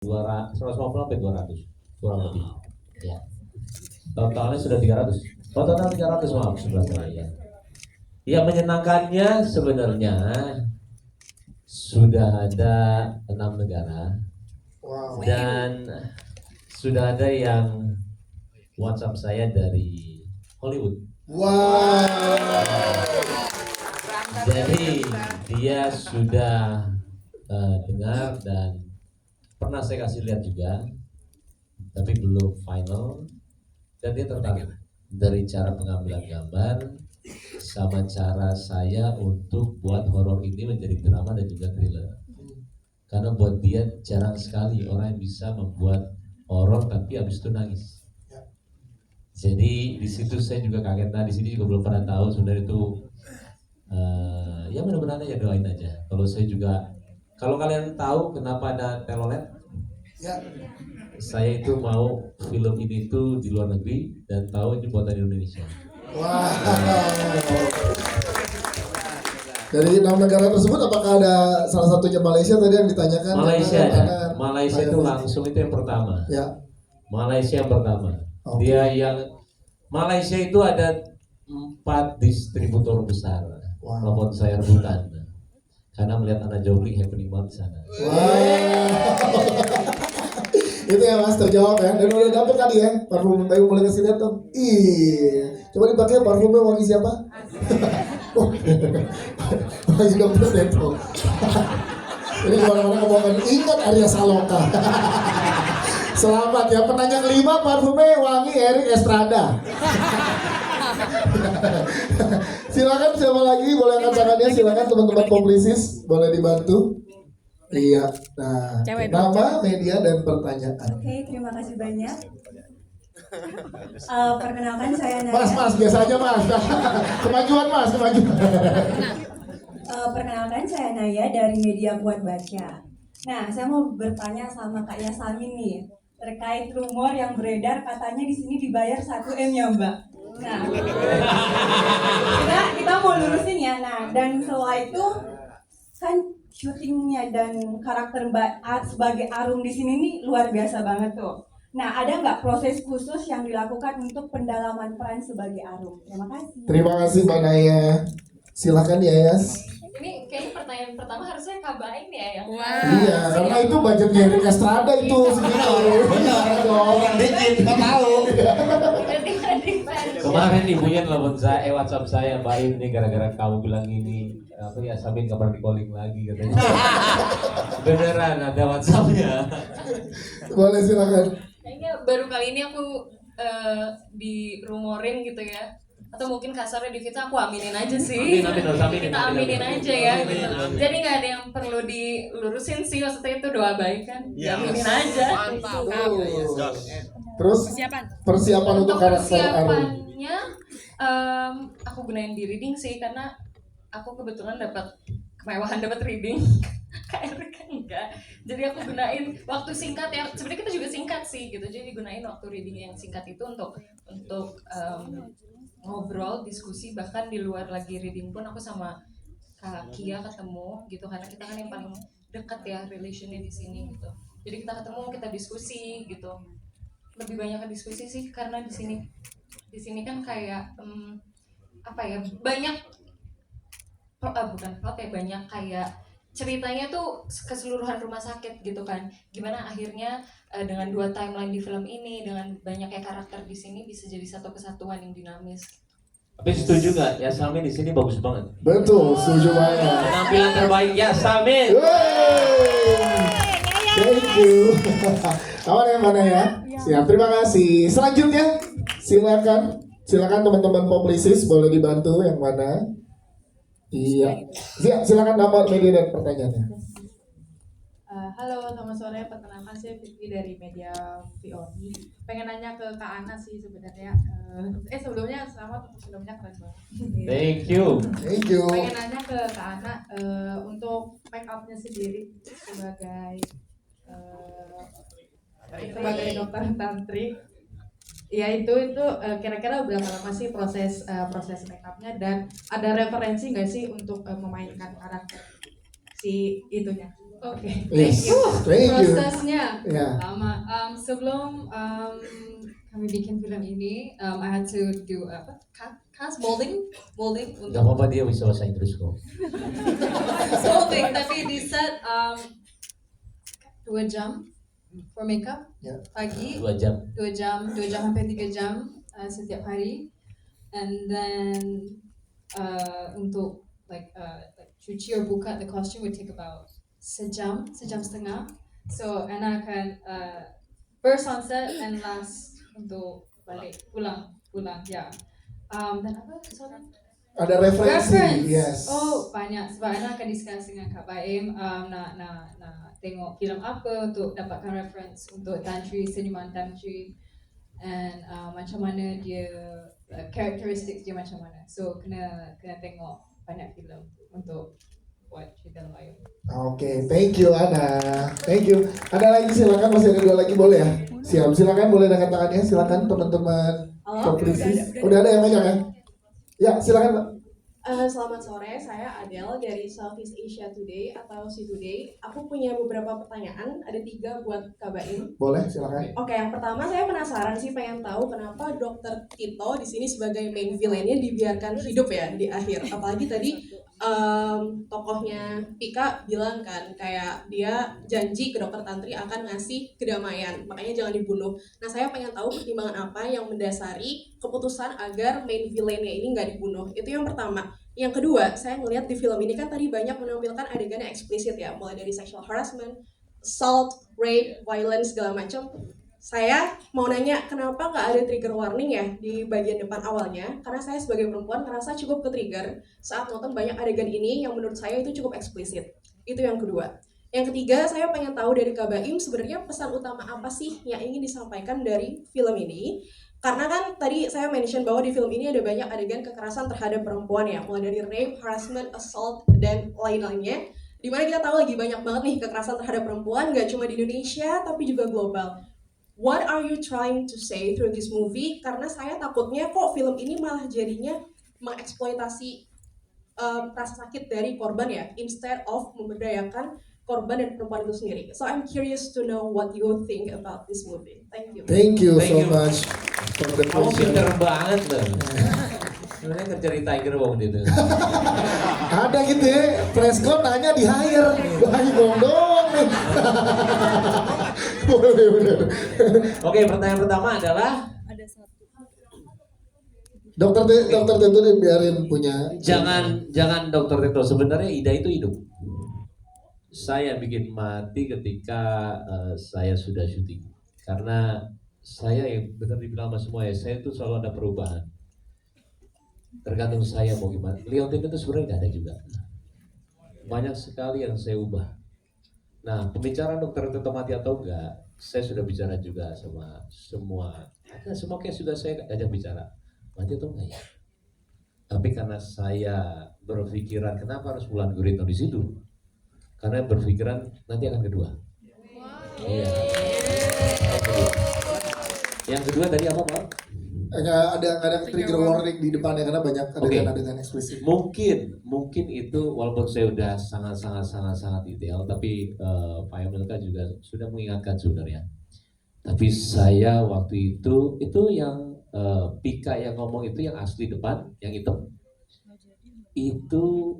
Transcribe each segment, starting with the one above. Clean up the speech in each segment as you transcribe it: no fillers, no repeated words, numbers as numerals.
200, 150 sampai 200 kurang lebih. Ya. Totalnya sudah 300. Total 300 maaf sebelah saya. Yang menyenangkannya sebenarnya sudah ada 6 negara. Wow. Dan sudah ada yang WhatsApp saya dari Hollywood. Wow. Jadi dia sudah dengar dan pernah saya kasih lihat juga, tapi belum final. Dan dia tertarik dari cara pengambilan gambar sama cara saya untuk buat horor ini menjadi drama dan juga thriller. Karena buat dia jarang sekali orang yang bisa membuat horor tapi habis itu nangis. Jadi di situ saya juga kaget. Nah di sini juga belum pernah tahu sebenarnya itu. Ya mudah-mudahan ya doain aja. Kalau saya juga, kalau kalian tahu kenapa ada telolet, ya. Saya itu mau film ini tuh di luar negeri dan tahu ini buatan Indonesia. Wow. Dari 6 negara tersebut apakah ada salah satunya Malaysia tadi yang ditanyakan? Malaysia ada. Malaysia itu langsung itu yang pertama. Ya. Malaysia yang pertama. Okay. Dia yang Malaysia itu ada 4 distributor besar. Wow. Telepon saya rebutan. Karena melihat anak jogging happening banget di sana. Wow. Itu ya Mas, terjawab ya. Dan udah dapet tadi ya parfum Bayu, boleh kasih lihat dong. Iya. Coba dipakai parfumnya wangi siapa? Wangi Dokter Seto. Ini kemana-mana ngomongin ingat Arya Saloka. Selamat ya, penanya kelima parfumnya wangi Erik Estrada. Silakan siapa lagi, boleh angkat tangannya, silakan teman-teman publisis, boleh dibantu. Iya, nah, nama, media, dan pertanyaan. Oke, terima kasih banyak. Perkenalkan saya Naya. Mas, biasa aja Mas. Kemajuan Mas, kemajuan. Perkenalkan saya Naya dari Media Buat Baca. Nah, saya mau bertanya sama Kak Yasamin nih, terkait rumor yang beredar katanya di sini dibayar 1M ya Mbak. Nah, kita mau lurusin ya. Nah, dan setelah itu kan syutingnya dan karakter Mbak sebagai Arum di sini nih luar biasa banget tuh. Nah, ada nggak proses khusus yang dilakukan untuk pendalaman peran sebagai Arum? Terima kasih. Terima kasih Mbak Naya. Silakan ya Yas. Ini kayaknya pertanyaan pertama harusnya Kabain ya yang. Wow. Iya, karena itu budgetnya Erik Estrada itu segitu. Benar dong. Orang dikit, nggak tahu. Kemarin ibunya telepon saya, WhatsApp saya, Mbak ini gara-gara kamu bilang ini, apa ya, Samin nggak pernah di calling lagi katanya. Beneran ada WhatsAppnya. Boleh silakan. Kayaknya baru kali ini aku dirumorin gitu ya, atau mungkin kasarnya di fitnah, aku aminin aja sih. Kita aminin aja ya. Gitu. Jadi nggak ada yang perlu dilurusin sih, maksudnya itu doa baik kan. Aminin aja. Mantap. Terus persiapan untuk karakter Arum. Persiapannya aku gunain di reading sih, karena aku kebetulan dapat kemewahan dapat reading. Kayak kan enggak. Jadi aku gunain waktu singkat ya. Sebenarnya kita juga singkat sih gitu. Jadi gunain waktu reading yang singkat itu untuk ngobrol, diskusi, bahkan di luar lagi reading pun aku sama Kak Kia ketemu gitu, karena kita kan yang paling dekat ya relationnya di sini gitu. Jadi kita ketemu, kita diskusi gitu. Lebih banyak ke diskusi sih, karena di sini kan kayak apa ya, banyak bukan plot ya, banyak kayak ceritanya tuh keseluruhan rumah sakit gitu kan. Gimana akhirnya dengan 2 timeline di film ini, dengan banyaknya karakter di sini bisa jadi satu kesatuan yang dinamis. Tapi setuju nggak? Yasamin di sini bagus banget. Betul, setuju banget. Penampilan terbaik Yasamin. Thank you. Kawan yang mana ya? Siap, terima kasih. Selanjutnya, silakan teman-teman publisis, boleh dibantu yang mana? Iya. Silakan nama, media, dan pertanyaannya. Halo, selamat sore. Perkenalkan saya Vicky dari Media VOD. Pengen nanya ke Kak Ana sih sebenarnya. Sebelumnya selamat, sebelumnya keren banget. Thank you. Pengen nanya ke Kak Ana untuk make upnya sendiri sebagai dokter tantri. Ya itu kira-kira berapa lama sih proses make upnya, dan ada referensi nggak sih untuk memainkan karakter si itunya? Oke, Yes, thank you. thank you. Prosesnya Ya. lama. Sebelum kami bikin film ini, I had to do apa? Cast molding Gak untuk apa-apa, dia bisa bahasa Inggris kok. molding. Tapi di set 2 jam for makeup Ya. pagi, 2 jam. 2 jam sampai 3 jam setiap hari, and then untuk like cuci or buka the costume would take about sejam setengah. So Anna akan first on set and last untuk balik pulang ya. Dan apa soalnya? Ada referensi, yes. Oh banyak, sebab Ana akan discuss dengan Kak Baim nak tengok filem apa untuk dapatkan reference untuk Tantri, seniman Tantri, and macam mana dia characteristics dia macam mana. So kena tengok banyak filem untuk buat cerita Baim. Oke, thank you Ana. Thank you. Ada lagi, silakan, masih ada 2 lagi, boleh ya? Siap, silakan, boleh dengan tangannya, silakan teman-teman. Publicis. Udah ada yang megang ya? Ya, silakan Mbak. Selamat sore, saya Adele dari Southeast Asia Today atau Si Today. Aku punya beberapa pertanyaan, ada 3 buat Kak Baim. Boleh, silakan. Oke, yang pertama saya penasaran sih, pengen tahu kenapa Dokter Tito di sini sebagai main villainnya dibiarkan hidup ya di akhir. Apalagi tadi tokohnya Pika bilang kan kayak dia janji ke Dokter Tantri akan ngasih kedamaian, makanya jangan dibunuh. Nah, saya pengen tahu pertimbangan apa yang mendasari keputusan agar main villainnya ini nggak dibunuh. Itu yang pertama. Yang kedua, saya ngelihat di film ini kan tadi banyak menampilkan adegan yang eksplisit ya, mulai dari sexual harassment, assault, rape, violence segala macam. Saya mau nanya kenapa nggak ada trigger warning ya di bagian depan awalnya, karena saya sebagai perempuan ngerasa cukup ke-trigger saat nonton banyak adegan ini yang menurut saya itu cukup eksplisit. Itu yang kedua. Yang ketiga, saya pengen tahu dari Kak Baim sebenarnya pesan utama apa sih yang ingin disampaikan dari film ini. Karena kan tadi saya mention bahwa di film ini ada banyak adegan kekerasan terhadap perempuan ya, mulai dari rape, harassment, assault, dan lain-lainnya. Dimana kita tahu lagi banyak banget nih kekerasan terhadap perempuan, gak cuma di Indonesia tapi juga global. What are you trying to say through this movie? Karena saya takutnya kok film ini malah jadinya mengeksploitasi rasa sakit dari korban ya, instead of memberdayakan korban dan perempuan itu sendiri. So I'm curious to know what you think about this movie. Thank you. Thank you Thank so you. much for the Kamu question. pinter banget loh. Sebenarnya kerja di Tiger Wong gitu. Ada gitu ya, Prescott nanya di hire. Lagi dong nih. Boleh, bener. Oke, pertanyaan pertama adalah Dokter Tito dibiarin punya. jangan Dokter Tito, sebenarnya Ida itu hidup. Saya bikin mati ketika saya sudah syuting, karena saya benar dibilang sama semua ya, saya itu selalu ada perubahan. Tergantung saya mau gimana. Leontin itu sebenarnya nggak ada juga. Banyak sekali yang saya ubah. Nah, pembicaraan Dokter Tito mati atau enggak, saya sudah bicara juga sama semua. Ada semua kayak sudah saya ajak bicara. Mati atau enggak ya? Tapi karena saya berpikiran kenapa harus Wulan Guritno di situ? Karena berpikiran nanti akan kedua. Iya. Yang kedua tadi apa Pak? Nggak ada trigger warning di depannya karena banyak adegan eksplisit. Mungkin itu walaupun saya udah sangat detail, tapi Pak Emilka juga sudah mengingatkan sebenarnya. Tapi saya waktu itu yang Pika yang ngomong itu yang asli depan, yang hitam. Itu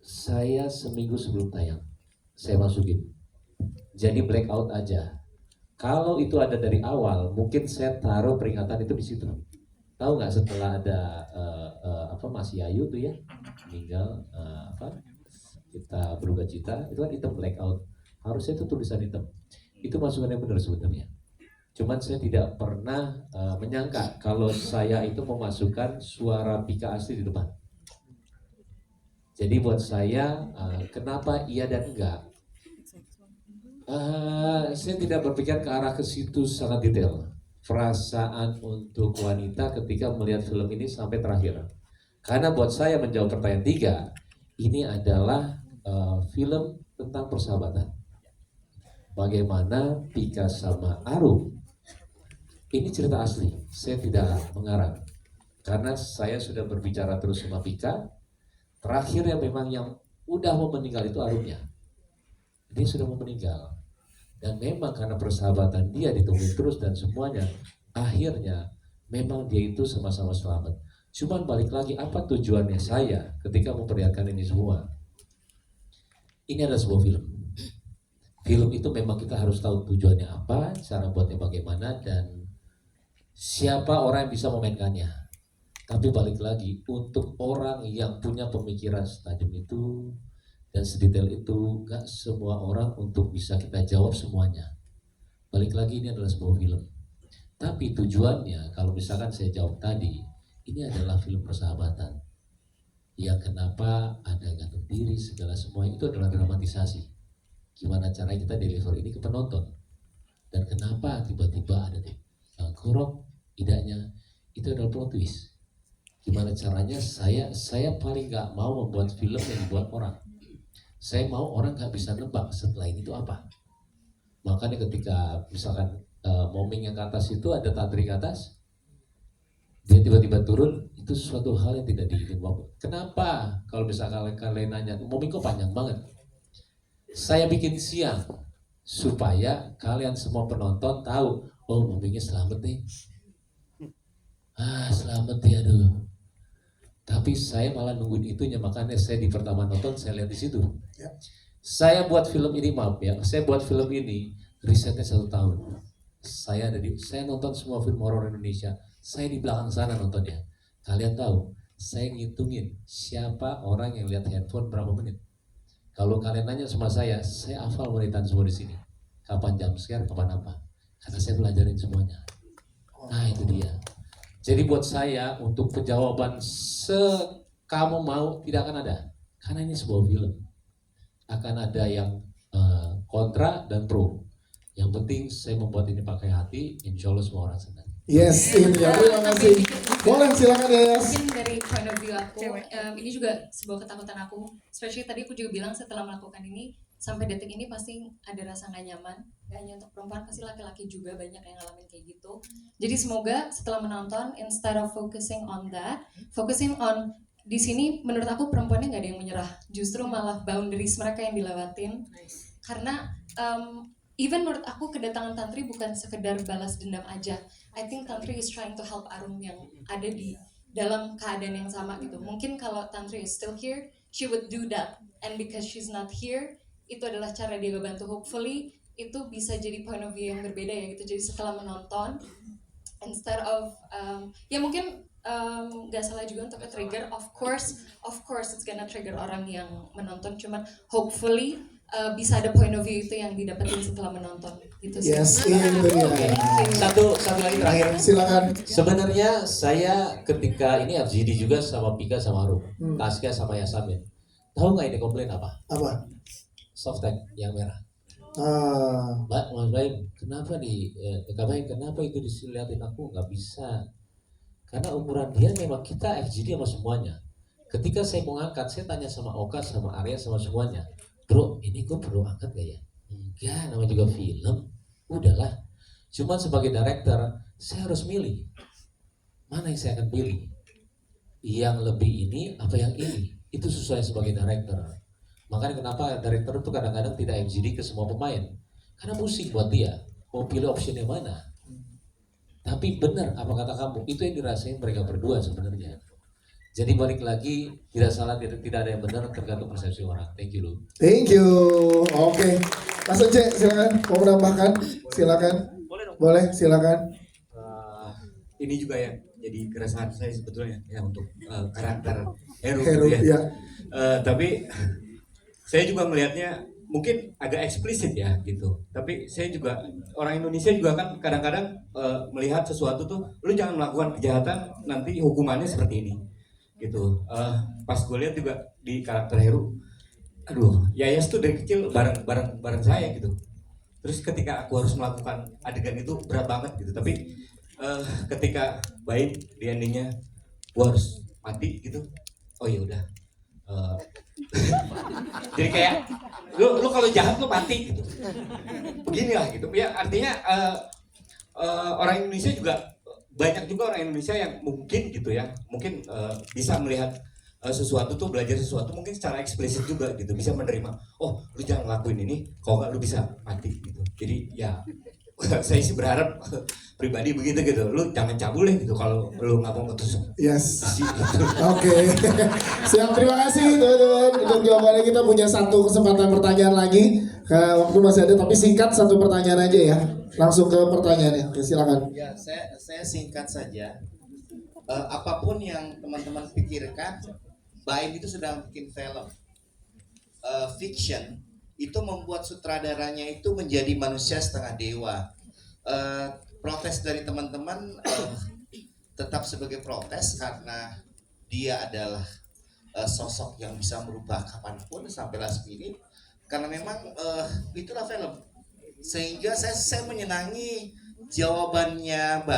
saya seminggu sebelum tayang saya masukin. Jadi blackout aja. Kalau itu ada dari awal, mungkin saya taruh peringatan itu di situ. Tahu nggak setelah ada Mas Yayu tuh ya meninggal, kita berduka cita, itu kan hitam blackout. Harusnya itu tulisan hitam. Itu masukan yang benar sebetulnya. Cuman saya tidak pernah menyangka kalau saya itu memasukkan suara Pika asli di depan. Jadi buat saya, kenapa iya dan enggak? Saya tidak berpikir ke arah ke situ sangat detail. Perasaan untuk wanita ketika melihat film ini sampai terakhir. Karena buat saya menjawab pertanyaan 3, ini adalah film tentang persahabatan. Bagaimana Pika sama Arum. Ini cerita asli, saya tidak mengarang. Karena saya sudah berbicara terus sama Pika. Terakhir yang memang yang udah mau meninggal itu Arumnya. dia sudah mau meninggal. Dan memang karena persahabatan dia ditunggu terus dan semuanya, akhirnya memang dia itu sama-sama selamat. Cuman balik lagi, apa tujuannya saya ketika memperlihatkan ini semua? Ini adalah sebuah film. Film itu memang kita harus tahu tujuannya apa, cara buatnya bagaimana, dan siapa orang yang bisa memainkannya. Tapi balik lagi, untuk orang yang punya pemikiran setajam itu dan sedetail itu, gak semua orang untuk bisa kita jawab semuanya. Balik lagi, ini adalah sebuah film. Tapi tujuannya, kalau misalkan saya jawab tadi, ini adalah film persahabatan. Yang kenapa ada gantung diri, segala semua itu adalah dramatisasi. Gimana caranya kita deliver ini ke penonton. Dan kenapa tiba-tiba ada Korok, idanya, itu adalah plot twist. Gimana caranya saya paling gak mau membuat film yang dibuat orang. Saya mau orang gak bisa nebak setelah ini itu apa. Makanya ketika misalkan moming yang ke atas itu ada tantri ke atas, dia tiba-tiba turun, itu suatu hal yang tidak diinginkan. Kenapa? Kalau misalkan kalian nanya, moming kok panjang banget? Saya bikin siang supaya kalian semua penonton tahu, oh momingnya selamat nih. Selamat ya, aduh. Tapi saya malah nungguin itunya, makanya saya di pertama nonton saya lihat di situ. Ya. Saya buat film ini, maaf ya, saya buat film ini risetnya 1 tahun. Saya nonton semua film horor Indonesia. Saya di belakang sana nontonnya. Kalian tahu, saya ngitungin siapa orang yang lihat handphone berapa menit. Kalau kalian nanya sama saya hafal menitan semua di sini. Kapan jam scare, kapan apa? Karena saya belajarin semuanya. Nah itu dia. Jadi buat saya untuk jawaban kamu mau tidak akan ada. Karena ini sebuah film. Akan ada yang kontra dan pro. Yang penting saya membuat ini pakai hati, insya Allah semua orang senang. Yes, ini ya. Terima kasih. Boleh silakan ya. Mungkin dari point of view aku, ini juga sebuah ketakutan aku. Especially tadi aku juga bilang setelah melakukan ini, sampai detik ini pasti ada rasa gak nyaman. Gak hanya untuk perempuan, pasti laki-laki juga banyak yang ngalamin kayak gitu. Jadi semoga setelah menonton, instead of focusing on that, focusing on di sini menurut aku perempuannya gak ada yang menyerah. Justru malah boundaries mereka yang dilewatin. Karena even menurut aku kedatangan Tantri bukan sekedar balas dendam aja. I think Tantri is trying to help Arum yang ada di dalam keadaan yang sama gitu. Mungkin kalau Tantri is still here, she would do that. And because she's not here, itu adalah cara dia bantu. Hopefully itu bisa jadi point of view yang berbeda ya gitu. Jadi setelah menonton, instead of ya mungkin gak salah juga untuk trigger. Of course it's gonna trigger orang yang menonton. Cuman hopefully bisa ada point of view itu yang didapetin setelah menonton gitu sih. Yes, ini dia. Satu lagi terakhir. Silakan. Sebenarnya saya ketika ini FGD juga sama Pika sama Arum, Tasya sama Yasamin. Tahu nggak ini komplain apa? Apa? Softtek yang merah. Mbak, Mas Baim, kenapa kenapa itu dilihatin aku nggak bisa? Karena umuran dia memang kita FGD sama semuanya. Ketika saya mau angkat, saya tanya sama Oka, sama Arya, sama semuanya. Bro, ini gue perlu angkat gak ya? Enggak, namanya juga film. Udahlah. Cuman sebagai director, saya harus milih. Mana yang saya akan pilih? Yang lebih ini, apa yang ini? Itu sesuai sebagai director. Makanya kenapa director itu kadang-kadang tidak FGD ke semua pemain. Karena pusing buat dia. Mau pilih option yang mana? Tapi benar apa kata kamu, itu yang dirasain mereka berdua sebenarnya. Jadi balik lagi, tidak salah, tidak ada yang benar, tergantung persepsi orang. Thank you, Lu. Thank you. Oke. Mas Ece, silakan. Mau menambahkan? Silakan. Boleh, silakan. Ini juga ya, jadi keresahan saya sebetulnya ya untuk karakter Heru Heru, gitu ya. Tapi saya juga melihatnya mungkin agak eksplisit ya gitu. Tapi saya juga orang Indonesia juga kan kadang-kadang melihat sesuatu tuh, lu jangan melakukan kejahatan nanti hukumannya seperti ini. Gitu. Pas gue lihat juga di karakter Heru, aduh, Yayas tuh dari kecil bareng saya gitu. Terus ketika aku harus melakukan adegan itu berat banget gitu. Tapi ketika baik di endingnya, gue harus mati gitu. Oh ya udah. Jadi kayak lu kalau jahat lu mati gitu. Beginilah gitu. Ya artinya orang Indonesia juga banyak juga orang Indonesia yang mungkin gitu ya, mungkin bisa melihat sesuatu tuh belajar sesuatu mungkin secara eksplisit juga gitu, bisa menerima, oh lu jangan ngelakuin ini, kalau nggak lu bisa mati gitu. Jadi ya saya sih berharap pribadi begitu gitu, lu jangan cabul deh gitu kalau lu nggak mau ketusuk. Yes. Gitu. Oke. Siap, terima kasih teman-teman untuk jawabannya. Kita punya satu kesempatan pertanyaan lagi. Waktu masih ada tapi singkat, satu pertanyaan aja ya. Langsung ke pertanyaannya. Oke, silakan. Ya, saya singkat saja. Apapun yang teman-teman pikirkan, Baim itu sedang bikin film fiction, itu membuat sutradaranya itu menjadi manusia setengah dewa. Protes dari teman-teman tetap sebagai protes karena dia adalah sosok yang bisa merubah kapanpun sampai last minute. Karena memang itulah film. Sehingga saya menyenangi jawabannya Mbak